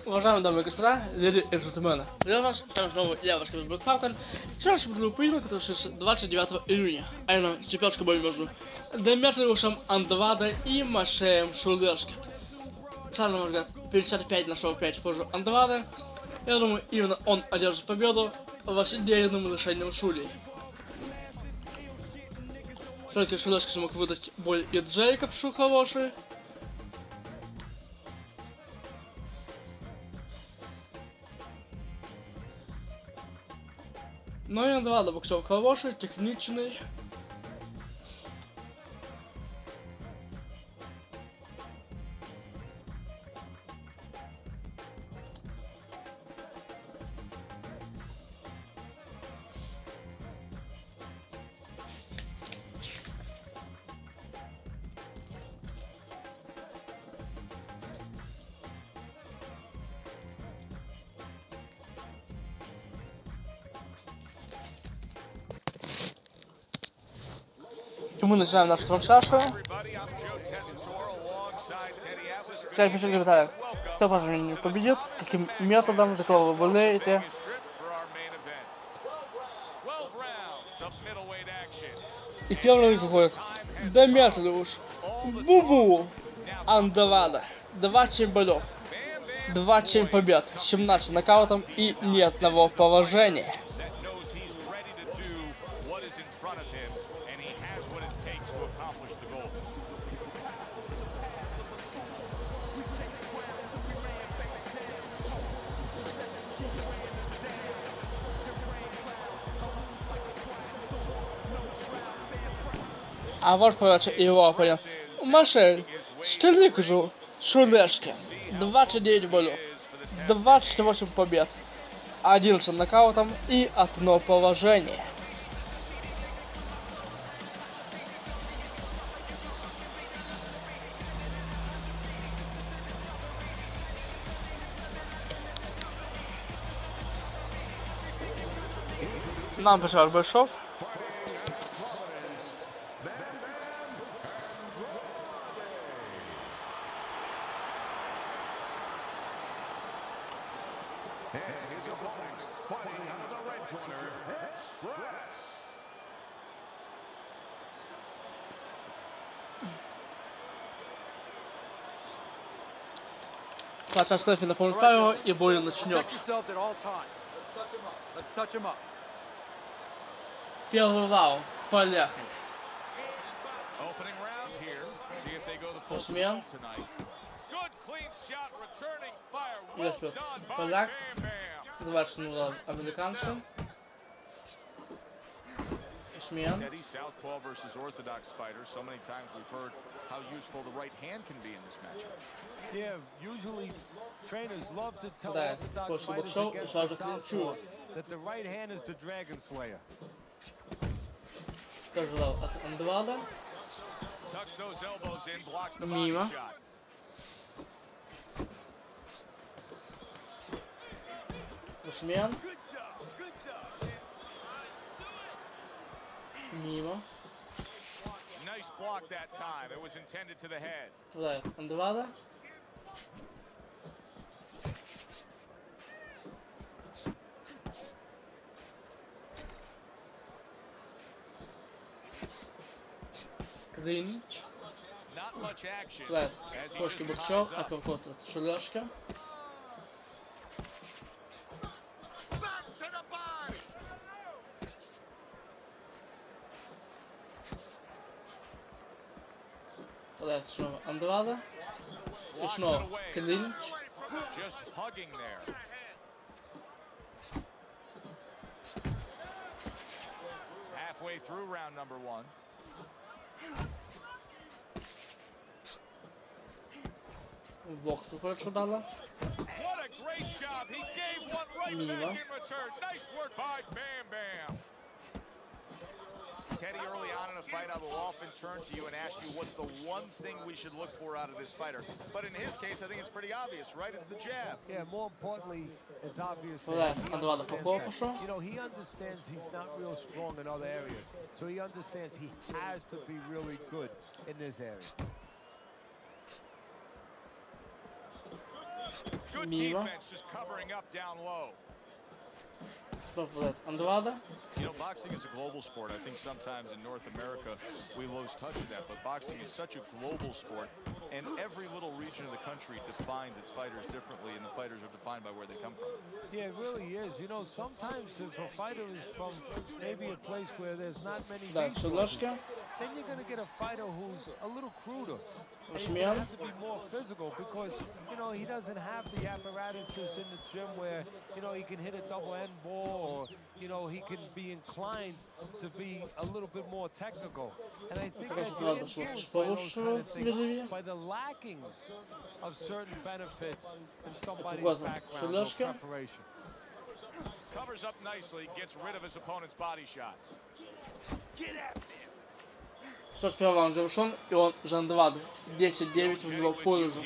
Уважаемые дамы и господа, леди и джентльмены, я вас, там снова я, ваш капитан Falcon. Вчера я смотрел поединок, который случился 29 июня, а именно чемпионский бой между Деметриусом Андраде и Мацеем Сулецки. Сразу, на мой взгляд, 55 на 45 в пользу Андраде. Я думаю, именно он одержит победу в осидельном решением судей. Все-таки Сулецки смог выдать бой и Джейкобсу хороший. Но и Андраде боксер хороший, техничный. И мы начинаем нашу трансляцию. Сейчас пишите в комментариях, кто по сожалению победит, каким методом, за кого вы болеете. И первый выходит Деметриус Андраде. 27 боев, 27 побед, 17 нокаутом и ни одного поражения. А вот, короче, его оппонент. Maciej Sulecki. 29 боев, 28 побед, 11 нокаутом и одно поражение. Нам пришел Большов. Паша Стефи на полуфайру и бой начнет. Первый раунд. Поехали. Посмеем. Идет вперед. Поляк. 20-0 американцы. Посмеем. How useful the right hand can be in this matchup. Yeah, usually trainers love to tell orthodox fighters against the southpaw that the right hand is the dragon slayer. От Андраде. Мимо. Усмен. Мимо. Nice block that time. It was intended to the head. Right, Andrade. Green. Not much action. Right, Koşki Bokşov, uppercut от Sulecki. Right, снова Андраде. И снова клинч. Just hugging there. Halfway through round number 1. Бокс выходит Шудала. What a great job. He gave one right back in return. Nice work by Bam Bam. Teddy, early on in a fight, I will often turn to you and ask you what's the one thing we should look for out of this fighter. But in his case, I think it's pretty obvious, right? It's the jab. Yeah, more importantly, it's obvious that he understands you know, he understands he's not real strong in other areas. So he understands he has to be really good in this area. Мимо. Андраде. You know, boxing is a global sport. I think sometimes in North America we lose touch of that, but boxing is such a global sport, and every little region of the country defines its fighters differently, and the fighters are defined by where they come from. Yeah, it really is. You know, sometimes if a fighter is from maybe a place where there's not many resources, Сулецки. then you're going to get a fighter who's a little cruder. And he's Maciej. going to have to be more physical because, you know, he doesn't have the apparatuses in the gym where, you know, he can hit a double end ball or, you know, he can be inclined to be a little bit more technical. And I think that you're influenced by those kind of things, by the lackings of certain benefits in somebody's background or preparation. Covers up nicely, gets rid of his opponent's body shot. Get after him. 101 раунд завершен, и он же Андраде. 10-9 в его пользу.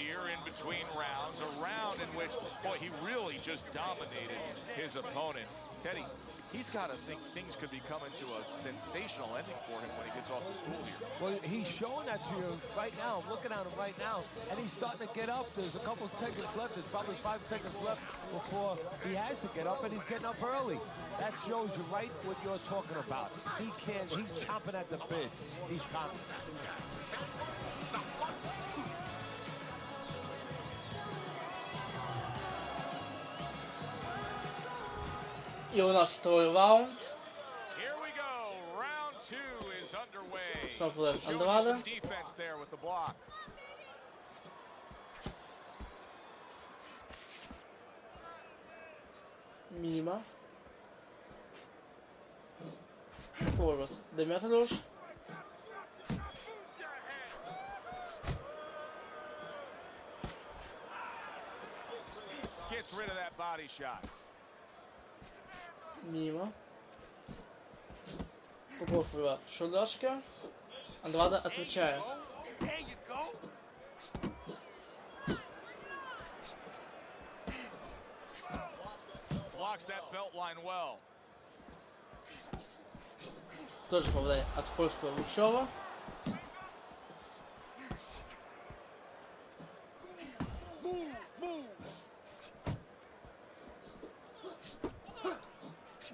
He's got to think things could be coming to a sensational ending for him when he gets off the stool here. Well, he's showing that to you right now. I'm looking at him right now, and he's starting to get up. There's a couple seconds left. There's probably 5 seconds left before he has to get up, and he's getting up early. That shows you right what you're talking about. He can't. He's chomping at the bit. He's confident. И у нас второй раунд. Андраде. Мимо. Forward. Деметриус. Gets rid of that body shot. Мимо. Попробуем Сулецки. Андраде отвечает. Blocks that belt line well. Тоже попадает от польского Лучева.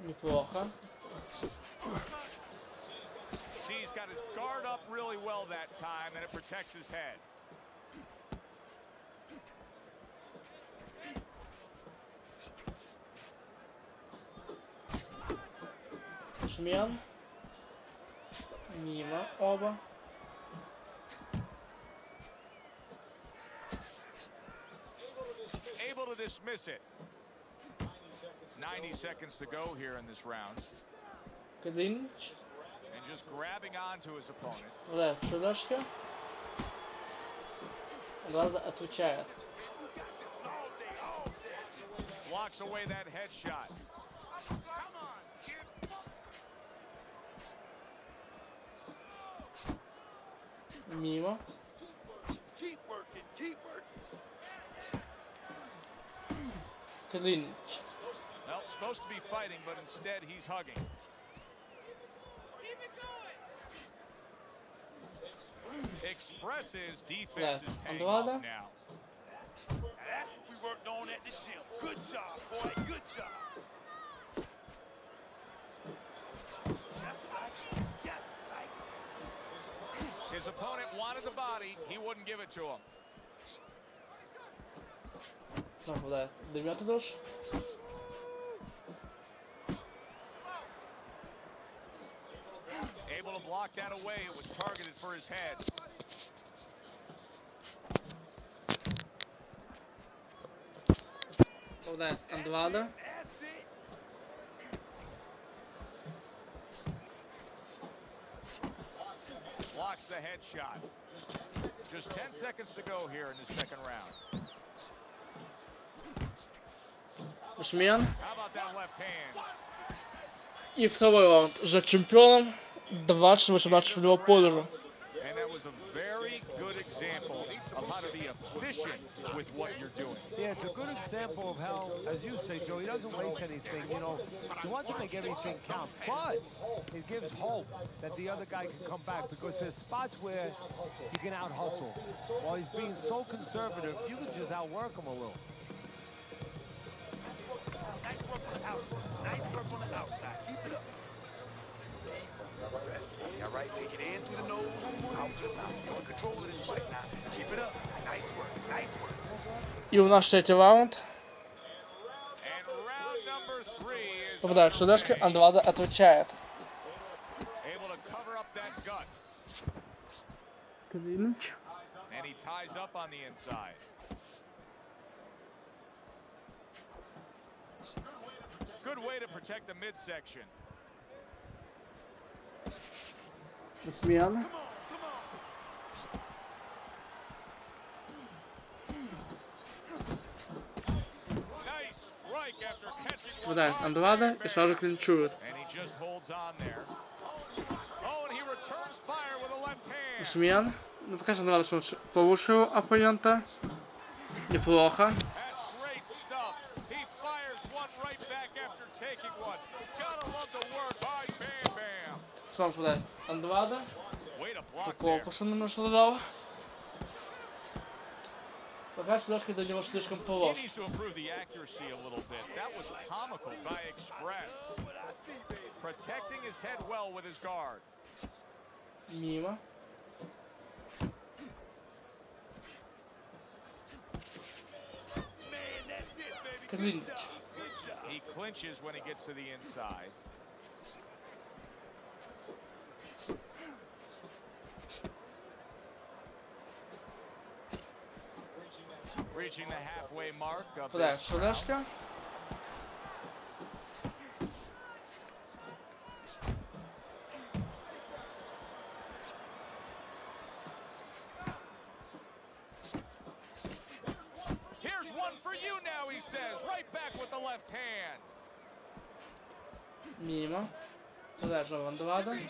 Неплохо. He's got his guard up really well that time, and it protects his head. Шмен. Мимо оба. Able to dismiss it. 90 seconds to go here in this round. Клинч. And just grabbing onto his opponent. Да, Сулецки. Андраде отвечает. Blocks away that headshot. Мимо. Keep working, keep working. Клинч. Well, supposed to be fighting, but instead he's hugging. Expresses defense is paying off now. That's what we worked on at the gym. Good job, boy. Good job. Just like his opponent wanted the body. He wouldn't give it to him. Попадает Деметриус. Able to block that away. It was targeted for his head. Попадает Андраде. Blocks the headshot. Just 10 seconds to go here in the second round. Шмен. How about that left hand? И второй раунд за чемпионом. 20-18 в его пользу. And that was a very good example of how to be efficient with what you're doing. Yeah, it's a good example of how, as you say, Joe, he doesn't waste anything. You know, he wants to make everything count, but it gives hope that the other guy can come back because there's spots where you can out-hustle. While he's being so conservative, you can just outwork him a little. И у нас третий раунд. Попадает Сулецки, Андраде отвечает. Клинч. Смена. Попадает Андраде и сразу клинчует. Смен. Ну, пока что Андраде повышил оппонента. Неплохо. Снова попадает Андраде. Такого пошел ожидал. Пока Сулецки до него слишком полос. Мимо. Клинч. Попадает Сулецки. Мимо. Попадает же Андраде.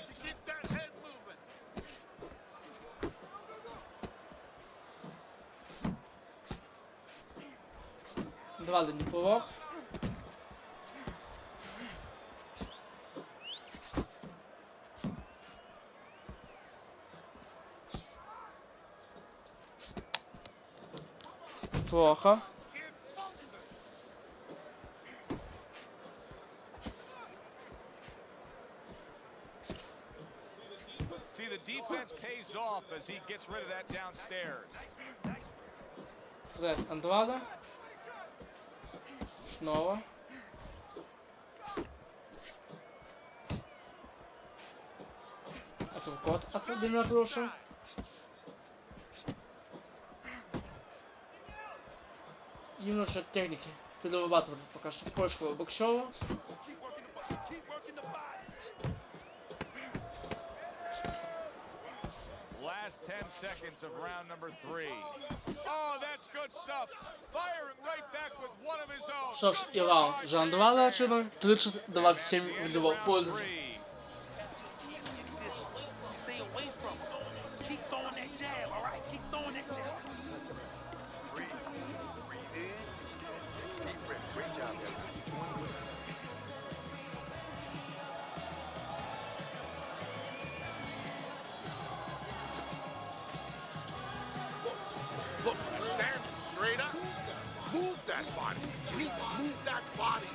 Андраде неплохо. Плохо. See, the defense pays off as he gets rid of that downstairs. Андраде. Снова. Это код от Деметриуса. И немножко техники перерабатывали пока что польского боксера. Last 10 seconds of round number 3. Oh, that's good stuff. Firing right back with one of his own. Що ж, і раунд за Андраде отсюда 30-27 в его пользу. Look, stand straight up. Move that body. You need to move that body.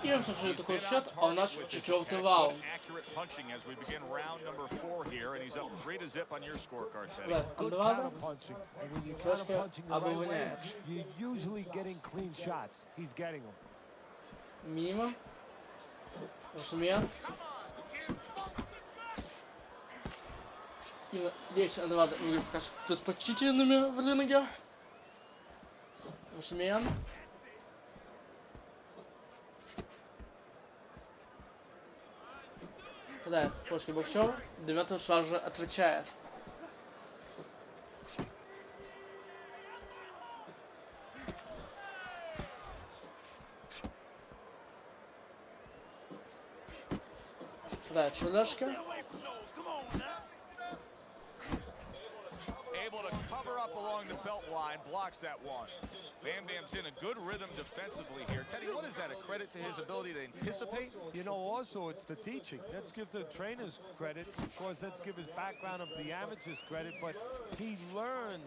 И он совершил такой счет, а у нас четвертый раунд. Да, Андраде Сулецки обороняет. Мимо. Смен. И здесь Андраде выглядит пока предпочтительными в ринге. Смен. Попадает польский боксер. Деметриус сразу же отвечает. Попадает Сулецки. belt line blocks that one. Bam Bam's in a good rhythm defensively here. Teddy, what is that? A credit to his ability to anticipate? You know, also it's the teaching. Let's give the trainers credit. Of course, let's give his background of the amateurs credit, but he learned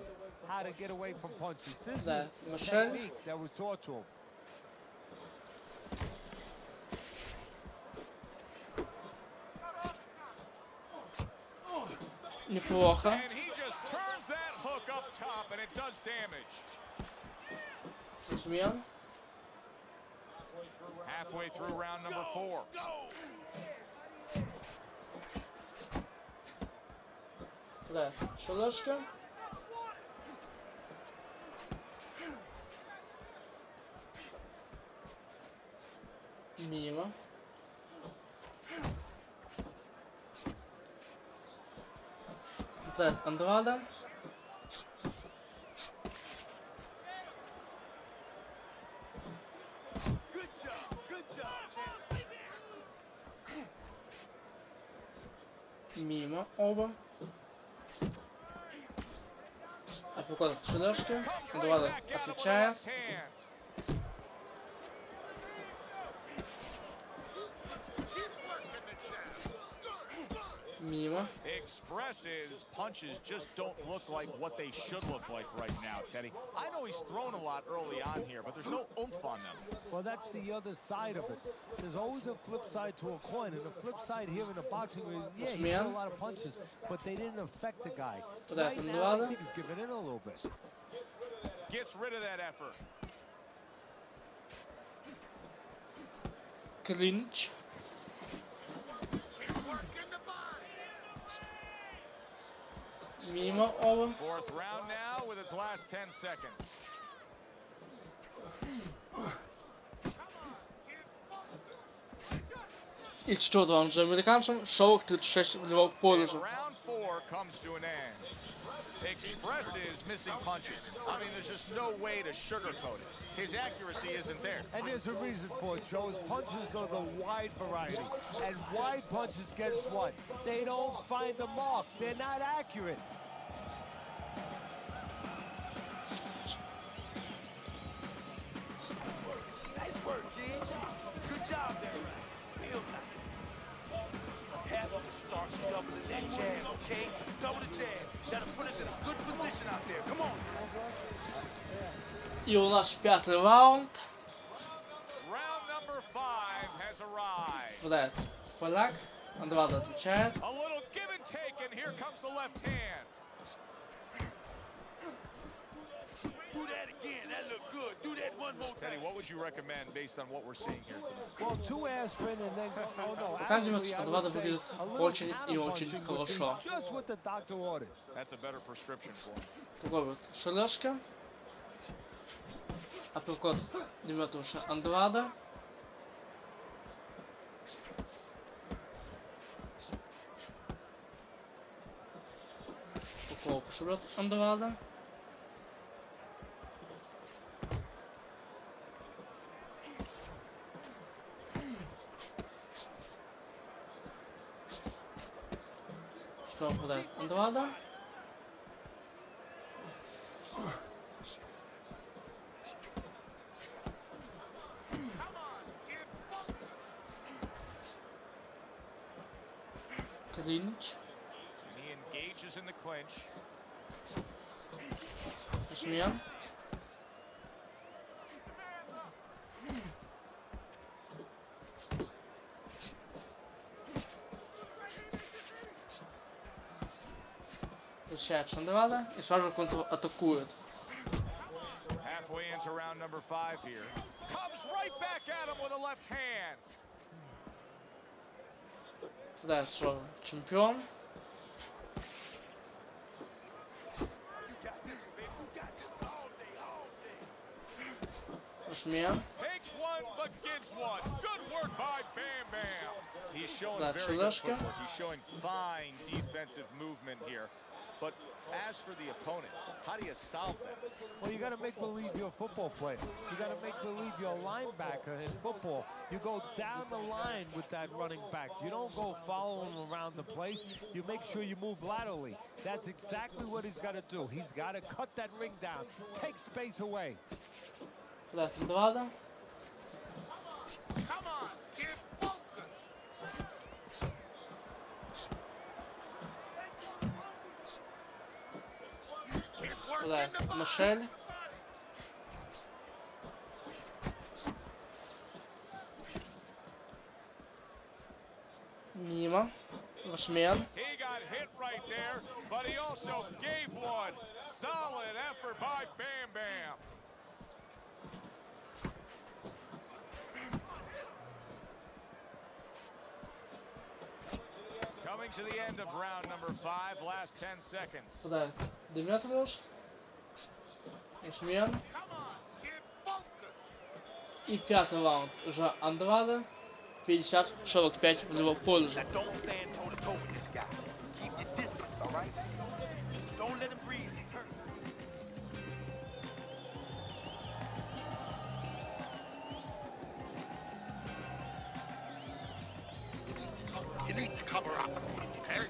how to get away from punches. This is a technique that was taught to him. Неплохо. And he just turns that hook up top and it does damage. Сменяем. Halfway through round number 4. Да, Сулецки. Мимо. Андраде. Мимо оба. Апперкот от Сулецки. Андраде отвечает. Мимо. Expresses punches just don't look like what they should look like right now, Teddy. I know he's thrown a lot early on here, but there's no oomph on them. Well, that's the other side of it. There's always a flip side to a coin, and the flip side here in the boxing ring, yeah, he threw a lot of punches, but they didn't affect the guy. Right now, I think he's giving in a little bit. Gets rid of that effort. Clinch. Mimo oba. Fourth round now with its last 10 seconds. И четвертый раунд за американцем. 46 вливал пользу. Round 4 comes to an end. Expresses missing punches. I mean, there's just no way to sugarcoat it. His accuracy isn't there. And there's a reason for it, Joe. His punches are the wide variety. And wide punches, guess what? They don't find the mark. They're not accurate. Nice work, kid. Good job there. Real nice. Have to start doubling that jab, okay? Double the jab. That'll put us in a good position out there. Come on. И у нас пятый раунд. Round number 5 has arrived. Владает поляк. Андраде отвечает. A little give and take, and here comes the left hand. Do that again. That looked good. Do that one more Teddy, time. what would you recommend based on what we're seeing here tonight? Well, 2 aspirin and then go, oh no, Показывается, actually, I Андраде would say выглядит a little очень и очень counterpunching would be хорошо. just what the doctor ordered. That's a better prescription for him. Такой вот Сулецки. Апперкот Деметриуса Андраде. Укол пошибет Андраде. Что попадает Андраде? Clinch. He engages in the clinch. Сменяем. Защищается Андраде и сразу контратакует. Halfway into round number 5 here. Comes right back at him with a left hand. Да, что чемпион. Сменяем. Takes one but gives one. Good work by Bam Bam. He's showing That's very good Sulecki. footwork. He's showing fine defensive movement here. But as for the opponent, how do you solve that? Well, you got to make believe you're a football player. You got to make believe you're a linebacker in football. You go down the line with that running back. You don't go following him around the place. You make sure you move laterally. That's exactly what he's got to do. He's got to cut that ring down, take space away. That's Andrade. Come on, kid, focus. Keep working the ball. Michel. Мимо. Вашмен. He got hit right there, but he also gave one. Solid effort by Bam Bam. Coming to the end of round number 5, last 10 seconds. Сюда Деметриус. Вашмен. Come on, kid, focus. И пятый раунд уже Андраде. 50-45 в его пользу. Now don't stand toe to toe with this guy. Keep your distance, all right? Don't let him breathe. He's hurt. You need to cover up, okay?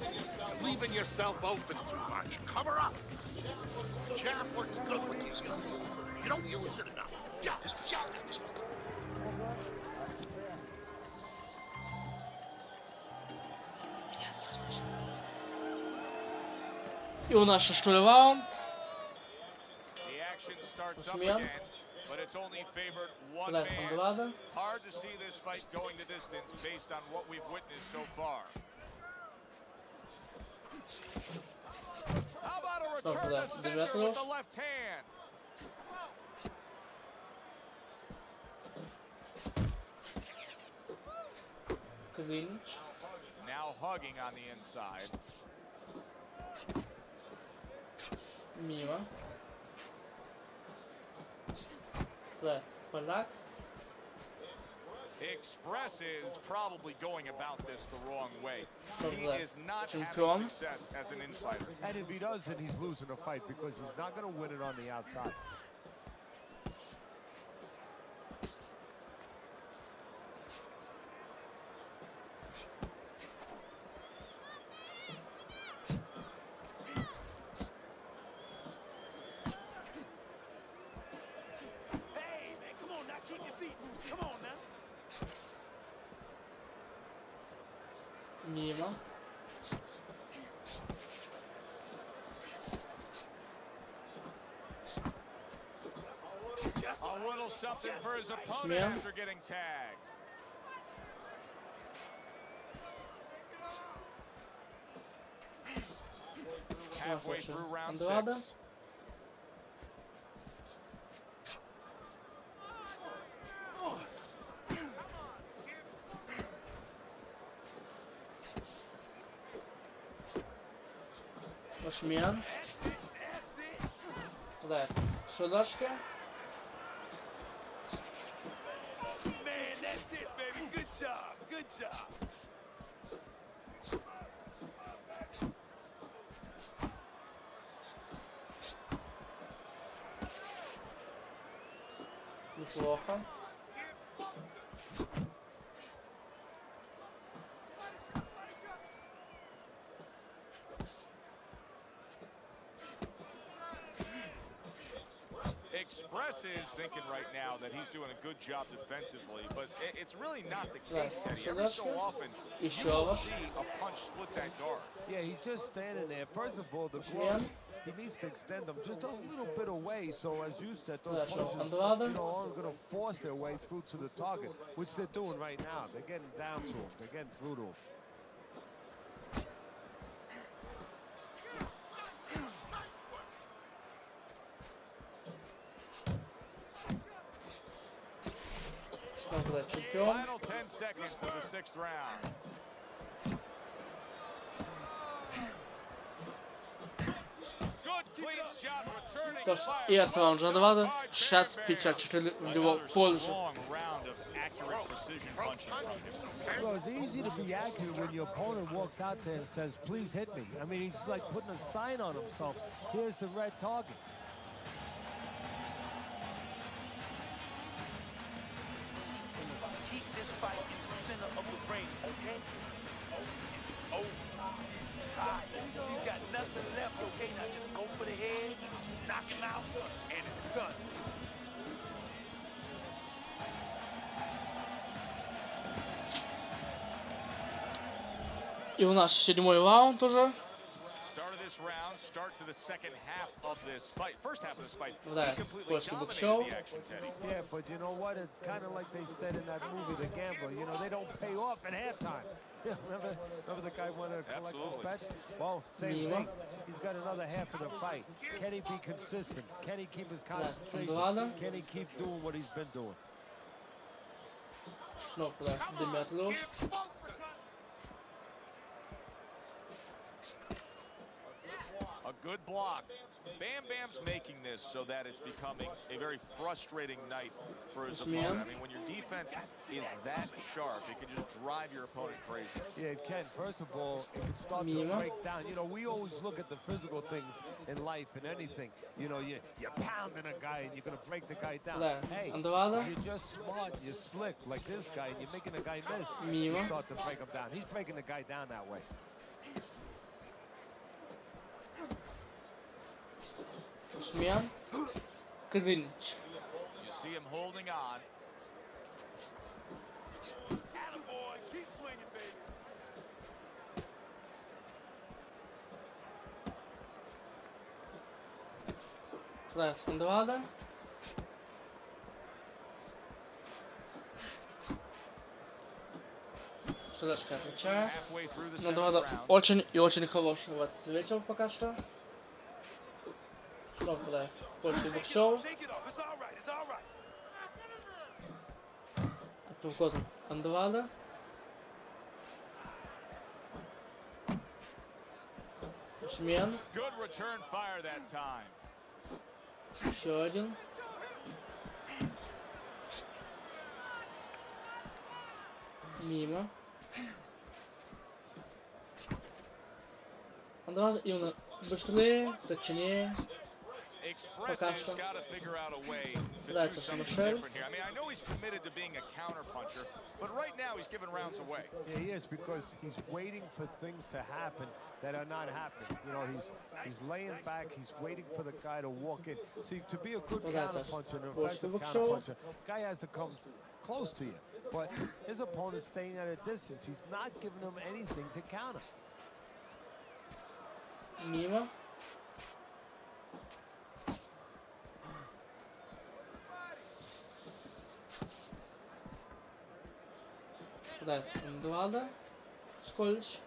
You're leaving yourself open too much. Cover up. Jab works good with you. You don't use it enough. Just jab it. И у нас шестой раунд. The action starts up Вашмен. again, but it's only favored one Блядь, man. Андраде. Hard to see this fight going the distance based on what we've witnessed so far. How about a return that? to sender with Demetrius? the left hand? Клинч. Now hugging on the inside. Мимо. Блядь, поляк. Express is probably going about this the wrong way. He Добре. is not Чемпион. having success as an infighter. And if he does, then he's losing the fight because he's not going to win it on the outside. Hey, man, come on now. Keep your feet moving. Come on now. Мимо. Just A little something for his opponent Yeah. after getting tagged. Halfway through round 6. Andrade. Вашмен. That's it. Блядь, Сулецки. Man, that's it, baby. Good job. Good job. Неплохо. Express is thinking right now that he's doing a good job defensively, but it's really not the Right. case, Teddy. Every so often, you Еще will раз. see a punch split that guard. Yeah, he's just standing there. First of all, the Yeah. gloves, he needs to extend them just a little bit away. So as you said, those That's punches, Andrade. aren't going to force their way through to the target, which they're doing right now. They're getting down to him. They're getting through to him. Блядь, чемпион. Final 10 seconds of the 6th round. Good clean shot, returning То есть fire. и этот раунд уже Андраде. 60-54 в его Another пользу. strong round of accurate precision. precision punching from him. Well, it's easy to be accurate when your opponent walks out there and says, please hit me. I mean, he's like putting a sign on himself. Here's the red target. Keep this fight in the center of the ring, okay? It's over. He's tired. He's got nothing left, okay? Now just go for the head, knock him out, and it's done. И у нас 7-й раунд уже. Start of this round, start to the second half of this fight. First half of this fight, Да, he's completely после dominated боксов. the action, Teddy. Yeah, but you know what? It's kind of like they said in that movie, The Gambler. You know, they don't pay off at halftime. Remember the guy wanted to collect his bets? Well, same Мимо. thing. He's got another half of the fight. Can he be consistent? Can he keep his concentration? Андрада. Can he keep doing what he's been doing? Снова да, Деметриус. A good block. Bam Bam's making this so that it's becoming a very frustrating night for his opponent. I mean, when your defense is that sharp, it can just drive your opponent crazy. Yeah, it can. First of all, it can start to Мимо. break down. You know, we always look at the physical things in life and anything. You know, you're pounding a guy and you're going to break the guy down. Да, Hey, Андрада. you're just smart, you're slick like this guy, and you're making the guy miss. Мимо. You start to break him down. He's breaking the guy down that way. Шмен. Клинч. You see him holding on. Attaboy, keep swinging, baby. Пресс Андрада. Сулецки отвечает. Halfway through the Но second Андрада round. очень и очень хороший вот ответил пока что. Снова да, после боксов. Shake it off. It's all right. It's all right. Отвод Андрада. Шмен. Good return fire that time. Еще один. Мимо. Андрада именно быстрее, точнее. Expressive's got to figure out a way to Да, do это something Мишель. different here. I mean, I know he's committed to being a counter puncher, but right now he's giving rounds away. Yeah, he is, because he's waiting for things to happen that are not happening. You know, he's laying back, he's waiting for the guy to walk in. See, to be a good Вот это. counterpuncher, an После effective боксов. counterpuncher, guy has to come close to you. But his opponent's staying at a distance. He's not giving him anything to counter. Мимо. Да, Андрада. Скользь.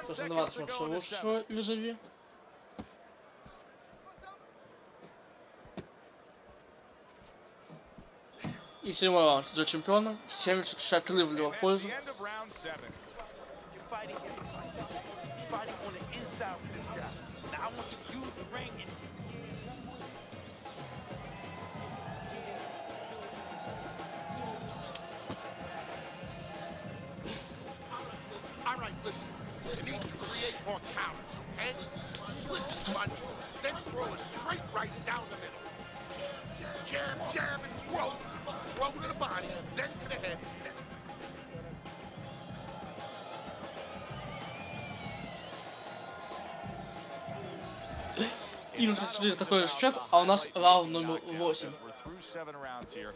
Тоже 20 лучшего визави. И 7-й раунд за чемпиона. 70-63 в его пользу. End of round 7. You're fighting on the inside with this guy. Now I want you to use the ring and All right, listen. You need to create more counters, okay? Switch his punch, then throw it straight right down the middle. Jab, jab, and throw. Throw to the body, then to the head. И у нас такой же счет, а у нас раунд номер 8. We're through 7 rounds here.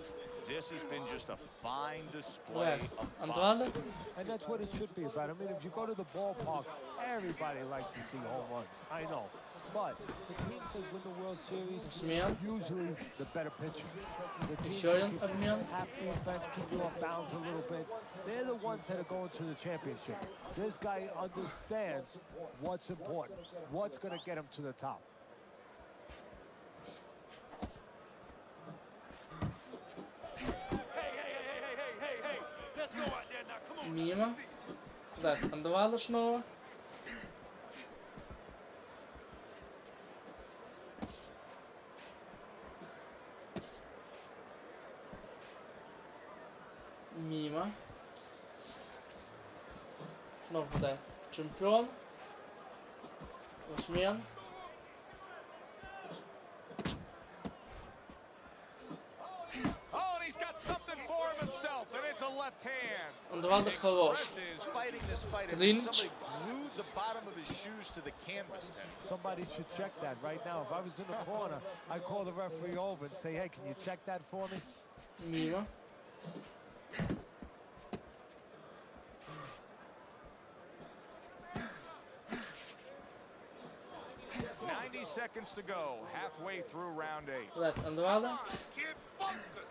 This has been just a fine Да, display of Андрада. And that's what it should be about. I mean, if you go to the ballpark, everybody likes to see home runs. I know. But the teams that win the World Series Смен. are usually the better pitchers. The teams Еще that один keep обмен. half defense, keep you off balance a little bit. They're the ones that are going to the championship. This guy understands what's important, what's going to get him to the top. hey. Let's go out there now. Come on. Мимо. Да, Андрада снова. Mimo. Znowu tutaj czempion. 8. Oh, and he's got something for himself, and it's a left hand. Andrade хорош. Is fighting this fight as Clinch. somebody glued the bottom of his shoes to the canvas. Somebody should check that right now. If I was in the corner, I'd call the referee over and say, hey, can you check that for me? Mimo. 90 seconds to go, halfway through round 8. Tutaj Andrade. Kid, focus.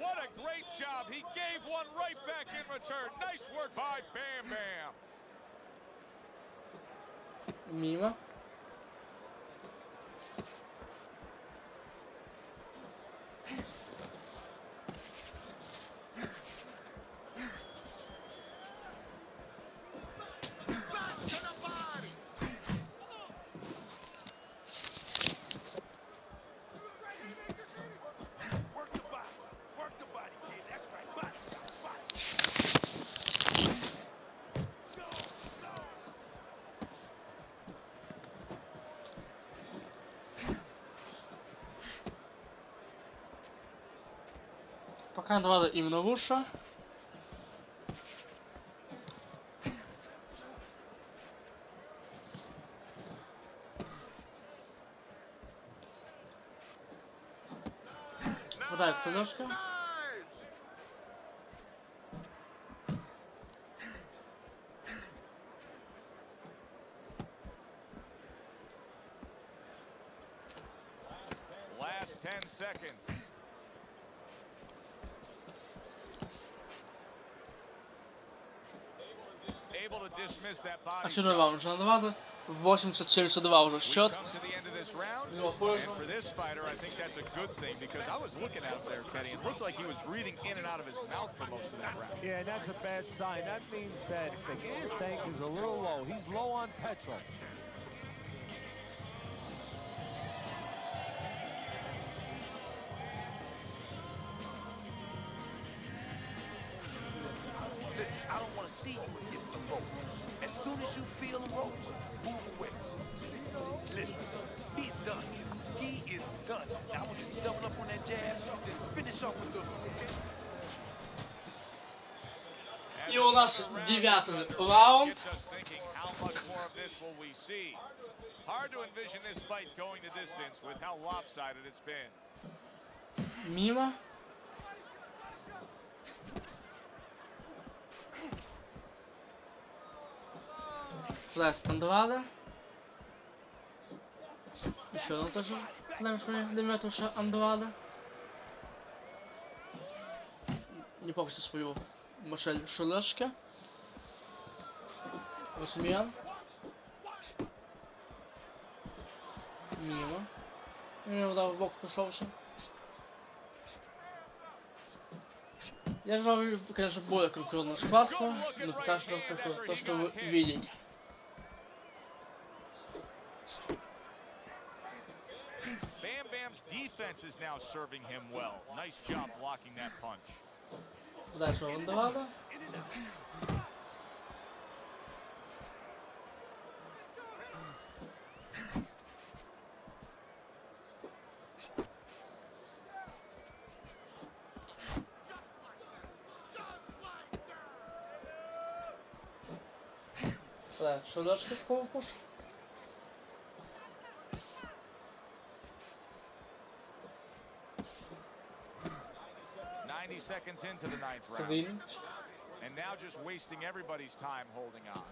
What a great job. He gave one right back in return. Nice work by Bam Bam. Mimo. Back to the body. Work the body, kid. That's right. Body shot, body. Пока Andrade именно лучше. Хватает поддержки. Nice. Last 10 seconds. Able to dismiss that body Очередной shot. раунд Andrade. 80-72 уже счет. Come to the end of this round. Его пользу. And for this fighter, I think that's a good thing because I was looking out there, Teddy, and it looked like he was breathing in and out of his mouth for most of that round. Yeah, and that's a bad sign. That means that the gas tank is a little low. He's low on petrol. Listen, I don't want to see you against the ropes. As soon as you feel the ropes, move away. Listen, he's done. He is done. Now I want you to double up on that jab, then finish off with the... И у нас 9-й раунд. Gets us thinking, how much more of this will we see? Hard to envision this fight going the distance with how lopsided it's been. Мимо. Флэш Andrade. Еще один тоже флэш Деметриуса Андраде. Не помню свою Maciej Sulecki. 8. Мимо. Не удар в бок пришелся. Я желаю, конечно, более конкурентную схватку, но пока что то, что вы видите. Bam Bam's defense is now serving him well. Nice job blocking that punch. Дальше Andrade. Sulecki в корпус. Seconds into the 9th round. Clinch. And now just wasting everybody's time holding on.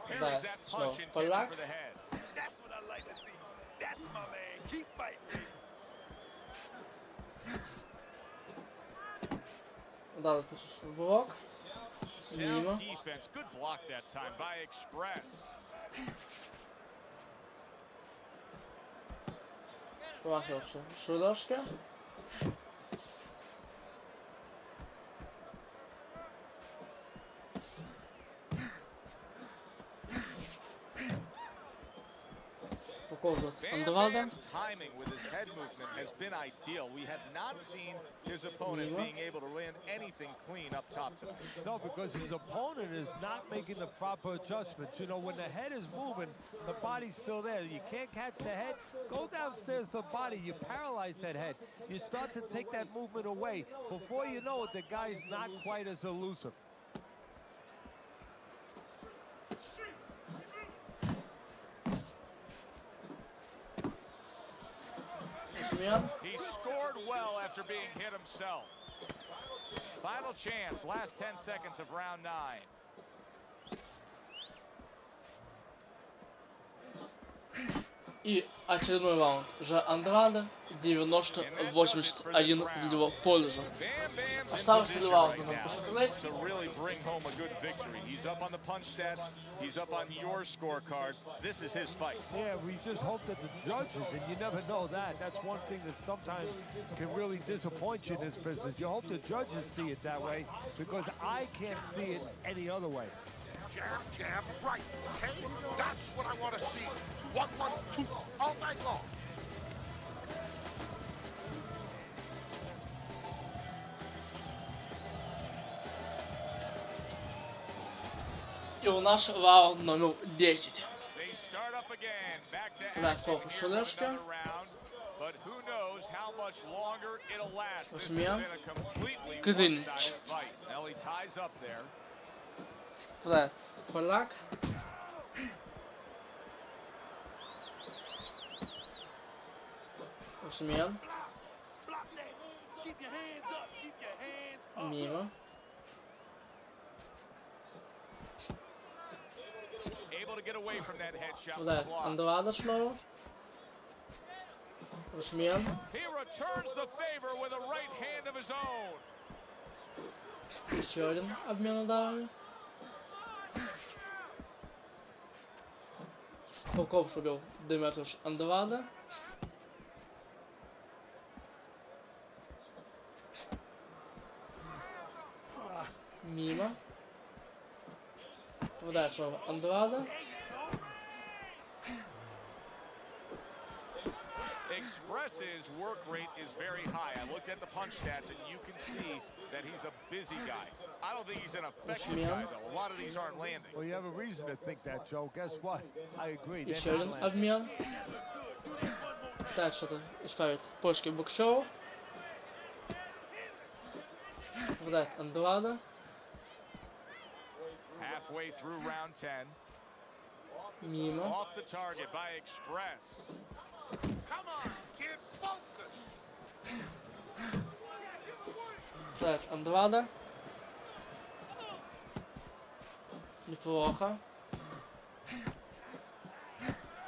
There's that punch intended for the head. That's what I like to see. That's my man. Keep fighting. Andrade в блок. Мимо. Sound defense. Good block that time by Express. Prowadził Sulecki. показывает Bam Андраде. Bam's timing with his head movement has been ideal. We have not seen his opponent being able to land anything clean up top tonight. No, because his opponent is not making the proper adjustments. You know, when the head is moving, the body's still there. You can't catch the head, go downstairs to the body. You paralyze that head. You start to take that movement away. Before you know it, the guy's not quite as elusive. He scored well after being hit himself. Final chance, last 10 seconds of round 9. И очередной раунд. Уже Андраде 90-81 в его пользу. Осталось 3 раунда нам посмотреть. To really bring home a good victory. He's up on the punch stats. He's up on your scorecard. This is his fight. Yeah, we just hope that the judges, and you never know that. That's one thing that sometimes can really disappoint you in this business. You hope the judges see it that way, because I can't see it any other way. Jab, jab, right, okay? That's what I want to see. 1, 1, 2, all night long. И у нас раунд номер 10. They start up again. Back to Да, action. Falcon Here's Сулецки. another round. But who knows how much longer it'll last. This has Возьмем. been a completely Клинч. one-sided fight. Nelly ties up there. Да, поляк. Усмен. Block that. Keep your hands up. Keep your hands up. Мимо. Able to get away from that headshot. Да, Андраде снова. Усмен. He returns the favor with a right hand of his own. Еще один обмен ударами. Полков убил Деметриус Андраде. Мимо. Попадает снова Андраде. Express's work rate is very high. I looked at the punch stats, and you can see that he's a busy guy. I don't think he's an effective guy, though. A lot of these aren't landing. Well, you have a reason to think that, Joe. Guess what? I agree. They're Еще not один landing. обмен. Так, что-то исправит поиски Боксова. Попадает Андраде. Halfway through round 10. Мимо. Off the target by Express. Come on, kid, focus. Так, Андраде. Неплохо.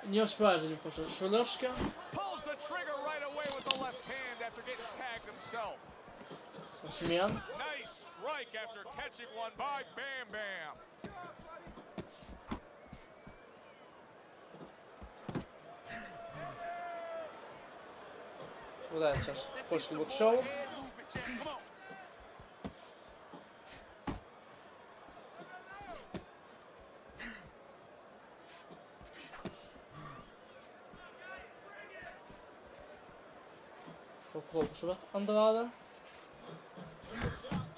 Не успевает за ним просто Сулецки. Pulls the trigger right away with the left hand after getting tagged himself. Усмен. Nice strike after catching one by Bam Bam. Попадает сейчас поиски Боксова. Head movement, champ. Come on. Полков живет Андраде.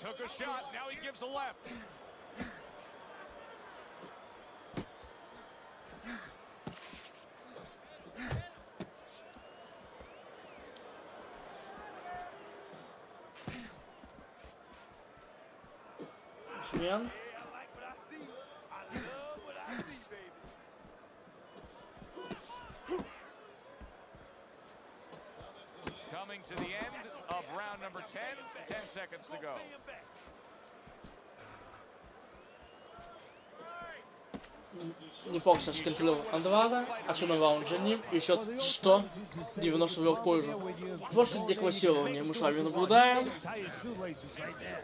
Took a shot, now he gives a left. Усмен. Yeah, I like what I see. I love what I see, baby. Coming to the end of round number 10. 10 seconds to go. Pay him back. Неплохо сейчас контролировал Андраде. Очередной раунд за ним. И счет 190 в его пользу. После деклассирования мы с вами наблюдаем. Tie your shoelaces right there.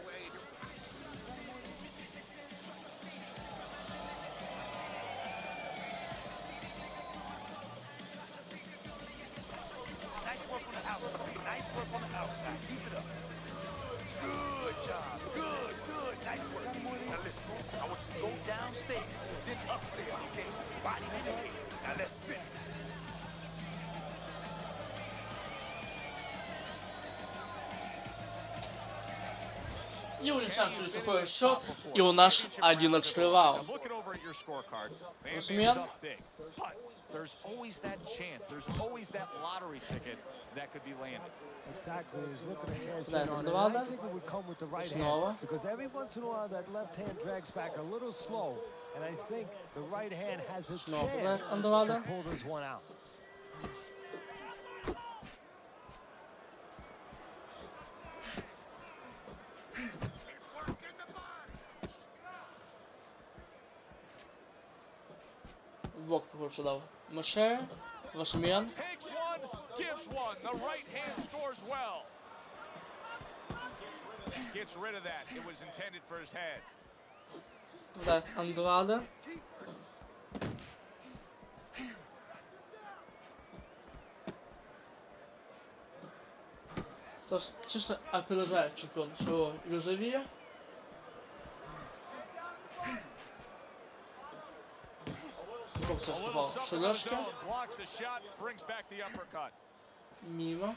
Nice work on the outside. Nice work on the outside. Keep it up. Good job. Good, good. Nice work. Now listen, I want you to go downstairs, then upstairs, okay? Body in the head. Now let's finish. И улетаем через такой счет. И у нас 11 раунд. Усмен. There's always that chance. There's always that lottery ticket that could be landed. Exactly. He's looking to cash Да, in on it. Андраде. I think it would come with the right Снова. hand because every once in a while that left hand drags back a little slow, and I think the right hand has a Снова chance Андраде. to pull this one out. Бок лучше дал. Маciej. Усмен. Takes one, gives one. The right hand scores well. Gets rid of that. It was intended for his head. Да, Андраде. То есть чисто опережает чемпион своего визави. Бокс попал Сулецки. Мимо.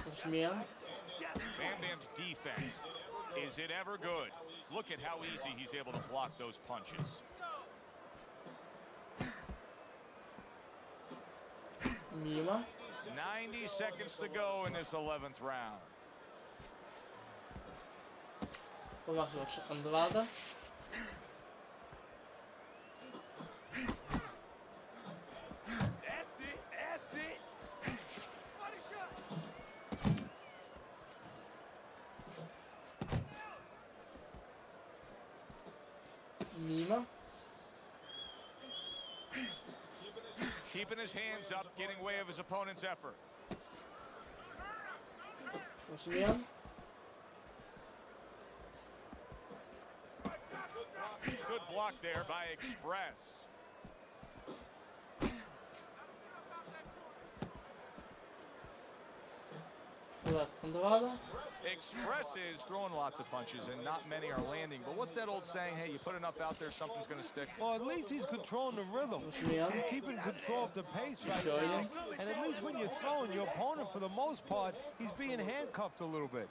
Усмен. Bam Bam's defense. Is it ever good? Look at how easy he's able to block those punches. Мимо. 90 seconds to go in this 11th round. Помахивается Андраде. That's it. That's it. Body shot. Мимо. Keeping his hands up, getting way of his opponent's effort. Усмен. Good block there by Express. Да, Андраде. Express is throwing lots of punches and not many are landing. But what's that old saying? Hey, you put enough out there, something's going to stick. Well, at least he's controlling the rhythm. Усмен. He's keeping control of the pace right Sure, now. yeah. And at least when you're throwing, your opponent, for the most part, he's being handcuffed a little bit.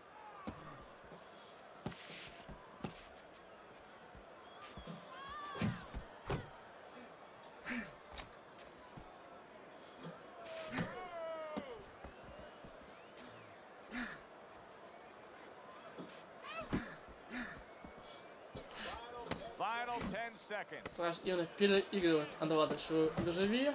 Final 10 seconds. Раз именно переигрывает Андраде свою визави.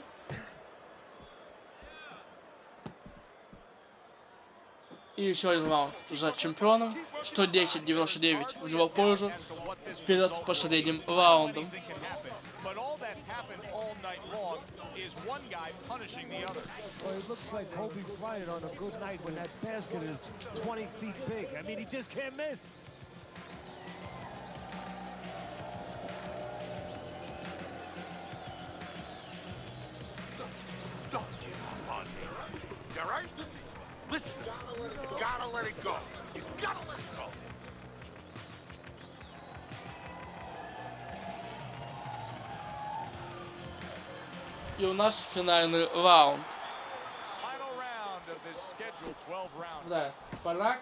И еще один раунд за чемпионом. 110-99 в его пользу. Перед последним раундом. But all that's happened all night long is one guy punishing the other. Well, it looks like Kobe Bryant on a good night when that basket is 20 feet big. I mean, he just can't miss. Don't give up on me. You all right? Listen, you gotta let it go. You gotta let it go. И у нас финальный раунд. Final round of this scheduled 12 round. Да, поляк.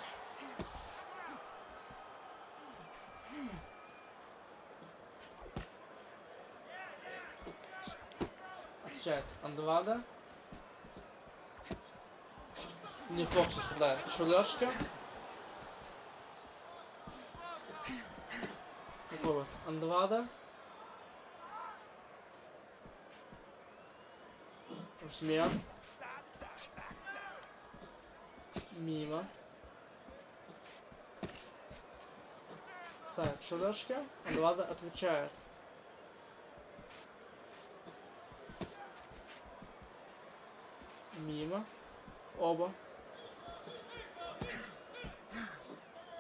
Отвечает Андраде. Неплохо попадает Сулецки. Такой Андраде. Усмен. Мимо. Так, Сулецки. Андраде отвечает. Мимо. Оба.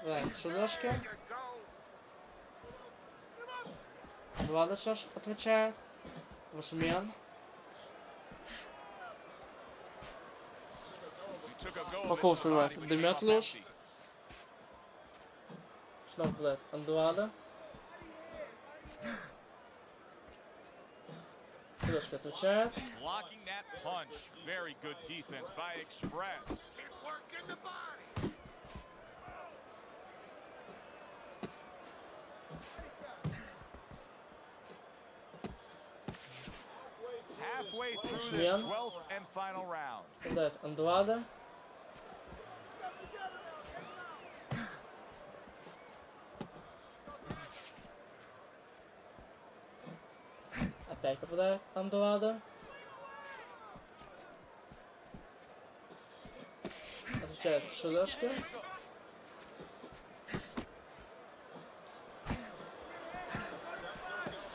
Так, Сулецки. Андраде сейчас отвечает. Усмен. Какого снимает? Деметриус. Снова попадает Андраде. Сулецки отвечает. Blocking that punch. Very good defense by Express. Working the body. Halfway through this 12th and final round. Попадает Андраде. Опять попадает Андраде. Отвечает Сулецки.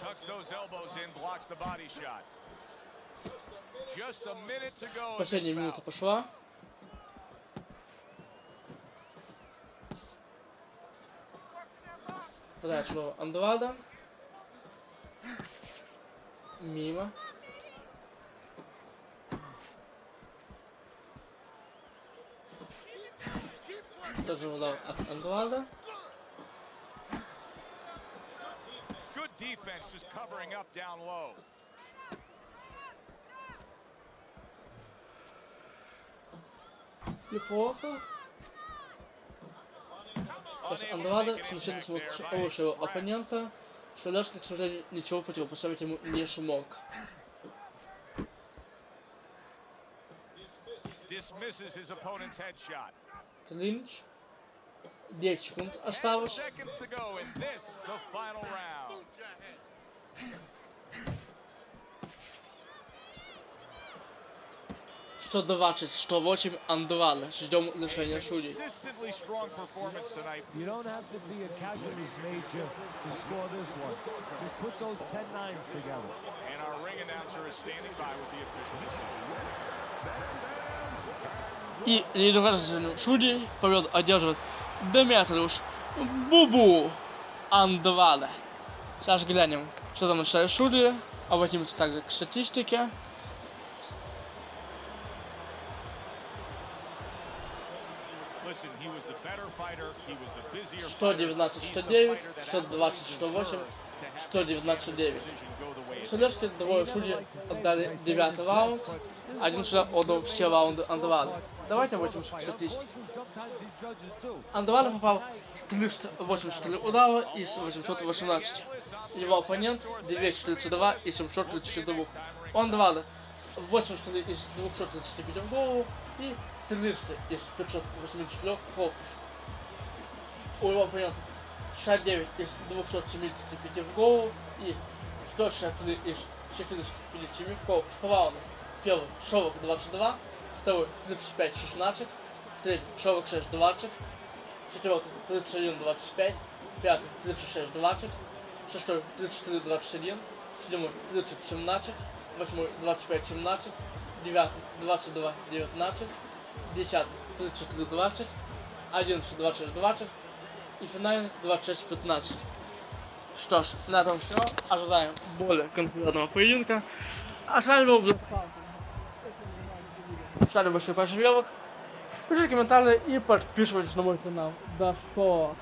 Tucks those elbows in, blocks the body shot. Just a minute to go. Последняя минута пошла. Попадает снова Андраде. Мимо. Тоже удар от Андраде. Good defense, just covering up down low. Неплохо. То есть Андраде значительно смог лучше его оппонента. Сулецки, к сожалению, ничего противопоставить ему не смог. Dismisses his opponent's headshot. Клинч. 10 секунд осталось. Seconds to go in this, the final round. Что 120-108 Андраде. Ждем решения судей. Consistently strong performance tonight. You don't have to be a calculus major to score this one. Just put those 10-9s together. And our ring announcer is standing by with the official decision. И лидером судей победу одерживает Деметриус Бубу Андраде. Сейчас глянем, что там начали судьи. Обратимся также к статистике. Listen, he was the better fighter, he was the busier 119-109, 120-108, 119-9. Сулецки двое судей отдали 9-й раунд, один судья отдал все раунды Андраде. Давайте обратимся к статистике. Андраде попал 384 удара из 818. Его оппонент 232 из 732. У Андраде 84 из 235 в голову и 300 из 584 в корпус. У его оппонента 69 из 275 в голову и 163 из 457 в корпус. По раунду. Первый 40-22, второй 35-16, третий 46-20, четвертый 31-25, пятый 36-20, шестой 34-21, седьмой 30-17, восьмой 25-17, девятый 22-19, десятый 33-20, 11 26-20 и финальный 26-15. Что ж, на этом все. Ожидаем более конкурентного поединка. А с вами был Falcon. Ставьте большой пальчик вверх, пишите комментарии и подписывайтесь на мой канал. До скорого.